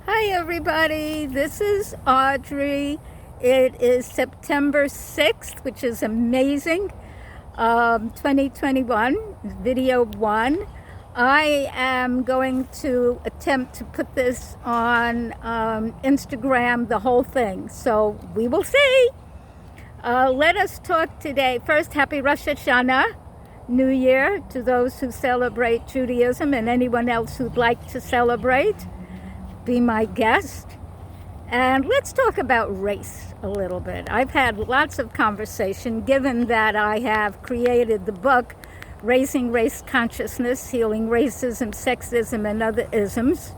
Hi everybody, this is Audrey. It is September 6th, which is amazing, 2021, video 1. I am going to attempt to put this on Instagram, the whole thing, so we will see. Let us talk today. First, Happy Rosh.Hashanah, New Year, to those who celebrate Judaism and anyone else who'd like to celebrate. Be my guest. And let's talk about race a little bit. I've had lots of conversation, given that I have created the book Raising Race Consciousness, Healing Racism, Sexism, and Other Isms,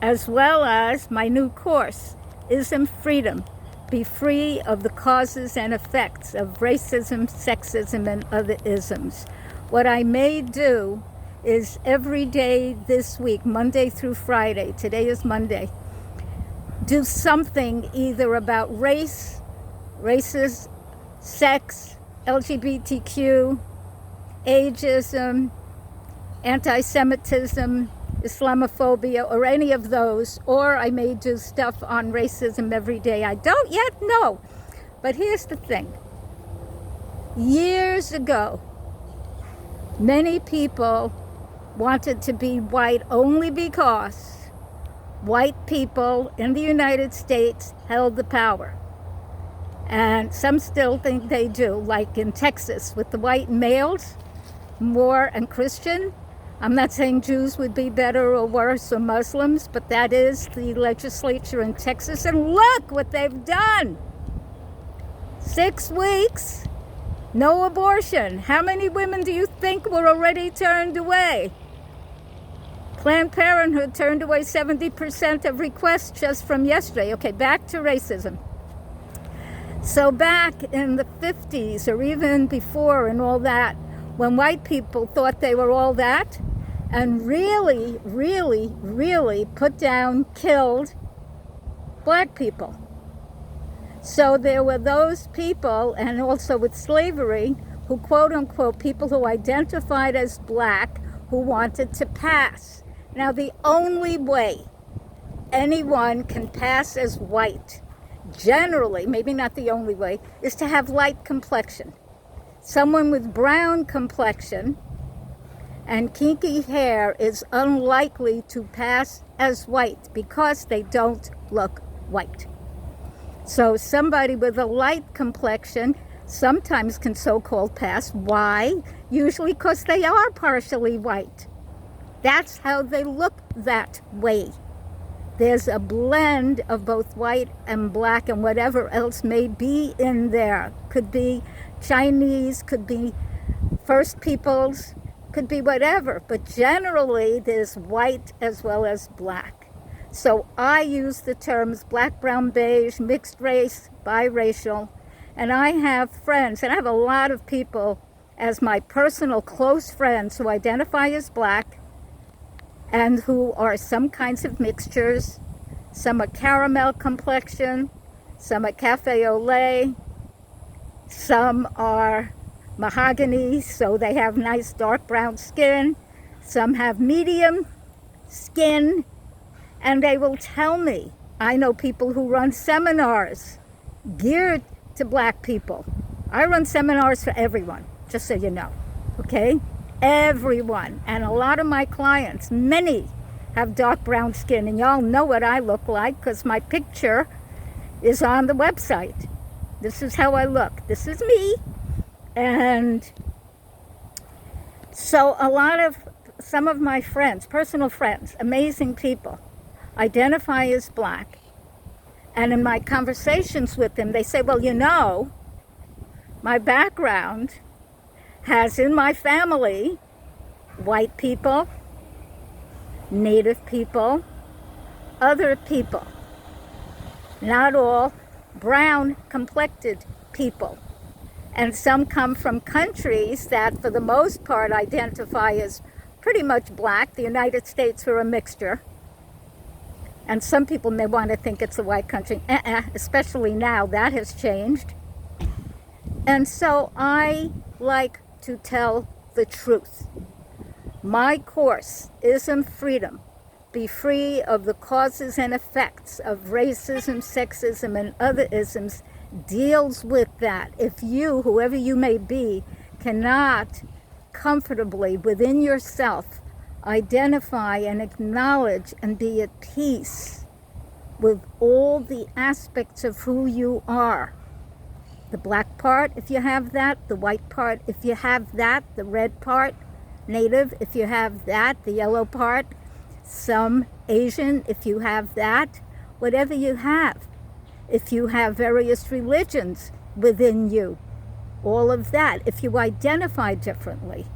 as well as my new course, Ism Freedom, Be Free of the Causes and Effects of Racism, Sexism, and Other Isms. What I may do is every day this week, Monday through Friday, today is Monday, do something either about race, races, sex, LGBTQ, ageism, anti-Semitism, Islamophobia, or any of those, or I may do stuff on racism every day. I don't yet know. But here's the thing. Years ago, many people wanted to be white only because white people in the United States held the power. And some still think they do, like in Texas with the white males, Moor and Christian. I'm not saying Jews would be better or worse, or Muslims, but that is the legislature in Texas. And look what they've done. 6 weeks, no abortion. How many women do you think were already turned away? Planned Parenthood turned away 70% of requests just from yesterday. Okay, back to racism. So back in the 50s, or even before and all that, when white people thought they were all that, and really, really, really put down, killed black people. So there were those people, and also with slavery, who quote unquote, people who identified as black, who wanted to pass. Now, the only way anyone can pass as white, generally, maybe not the only way, is to have light complexion. Someone with brown complexion and kinky hair is unlikely to pass as white because they don't look white. So somebody with a light complexion sometimes can so-called pass. Why? Usually because they are partially white. That's how they look that way. There's a blend of both white and black and whatever else may be in there. Could be Chinese, could be First Peoples, could be whatever. But generally, there's white as well as black. So I use the terms Black-Brown-Beige, mixed race, biracial. And I have friends, and I have a lot of people as my personal close friends who identify as black, and who are some kinds of mixtures. Some are caramel complexion, some are cafe au lait, some are mahogany, so they have nice dark brown skin, some have medium skin, and they will tell me. I know people who run seminars geared to black people. I run seminars for everyone, just so you know, okay? Everyone. And a lot of my clients, many, have dark brown skin, and y'all know what I look like because my picture is on the website. This is how I look. This is me. And so some of my friends, personal friends, amazing people, identify as black. And in my conversations with them, they say, well, you know, my background has in my family white people, Native people, other people, not all brown complected people. And some come from countries that for the most part identify as pretty much black. The United States were a mixture. And some people may want to think it's a white country, especially now, that has changed. And so I like to tell the truth. My course, Ism Freedom, be free of the causes and effects of racism, sexism, and other isms deals with that. If you, whoever you may be, cannot comfortably within yourself identify and acknowledge and be at peace with all the aspects of who you are, the black part, if you have that, the white part, if you have that, the red part, Native, if you have that, the yellow part, some Asian, if you have that, whatever you have. If you have various religions within you, all of that, if you identify differently.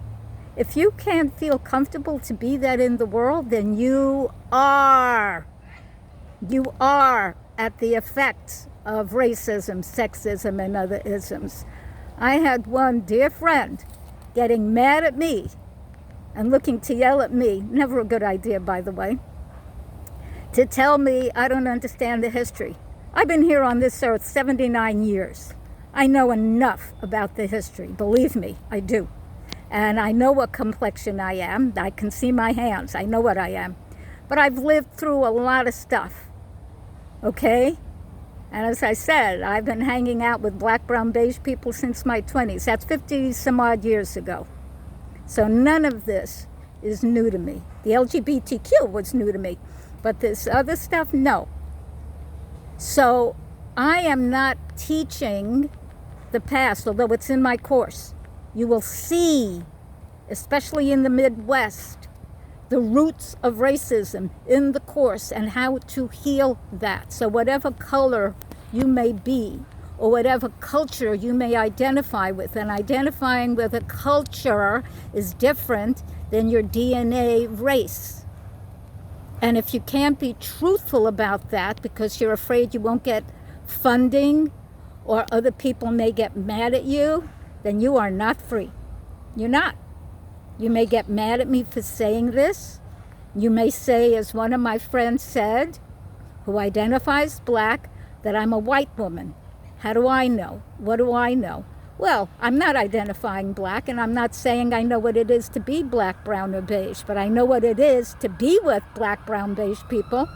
If you can't feel comfortable to be that in the world, then you are at the effects of racism, sexism, and other isms. I had one dear friend getting mad at me and looking to yell at me, never a good idea, by the way, to tell me I don't understand the history. I've been here on this earth 79 years. I know enough about the history. Believe me, I do. And I know what complexion I am. I can see my hands. I know what I am. But I've lived through a lot of stuff, okay? And as I said, I've been hanging out with Black-Brown-Beige people since my 20s. That's 50 some odd years ago. So none of this is new to me. The LGBTQ was new to me. But this other stuff, no. So I am not teaching the past, although it's in my course. You will see, especially in the Midwest, the roots of racism in the course and how to heal that. So whatever color you may be, or whatever culture you may identify with, and identifying with a culture is different than your DNA race. And if you can't be truthful about that because you're afraid you won't get funding or other people may get mad at you, then you are not free. You're not. You may get mad at me for saying this. You may say, as one of my friends said, who identifies black, that I'm a white woman. How do I know? What do I know? Well, I'm not identifying black, and I'm not saying I know what it is to be black, brown, or beige, but I know what it is to be with black, brown, beige people,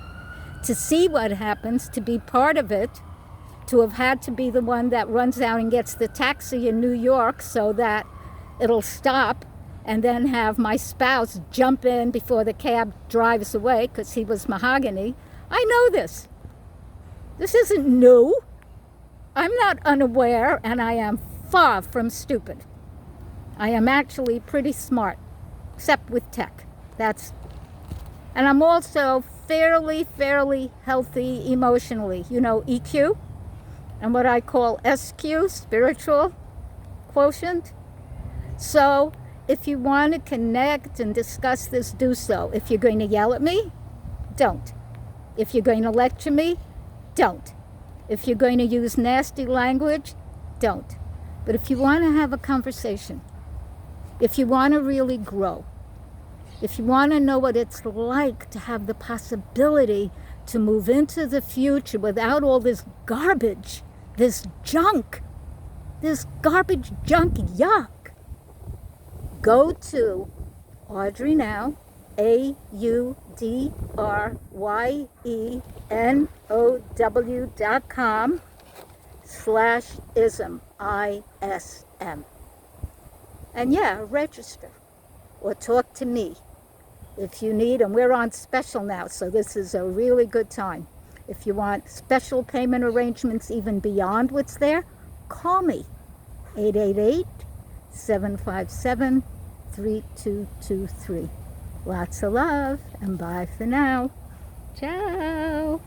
to see what happens, to be part of it, to have had to be the one that runs out and gets the taxi in New York so that it'll stop, and then have my spouse jump in before the cab drives away because he was mahogany. I know this. This isn't new. I'm not unaware, and I am far from stupid. I am actually pretty smart, except with tech. And I'm also fairly healthy emotionally. You know, EQ, and what I call SQ, spiritual quotient. So if you want to connect and discuss this, do so. If you're going to yell at me, don't. If you're going to lecture me, don't. If you're going to use nasty language, don't. But if you want to have a conversation, if you want to really grow, if you want to know what it's like to have the possibility to move into the future without all this garbage, this junk, this garbage junk yuck, go to AudryeNow, AudryeNow.com/ism, ISM. And yeah, register or talk to me if you need, and we're on special now, so this is a really good time. If you want special payment arrangements even beyond what's there, call me, 888-757-3223. Lots of love, and bye for now. Ciao.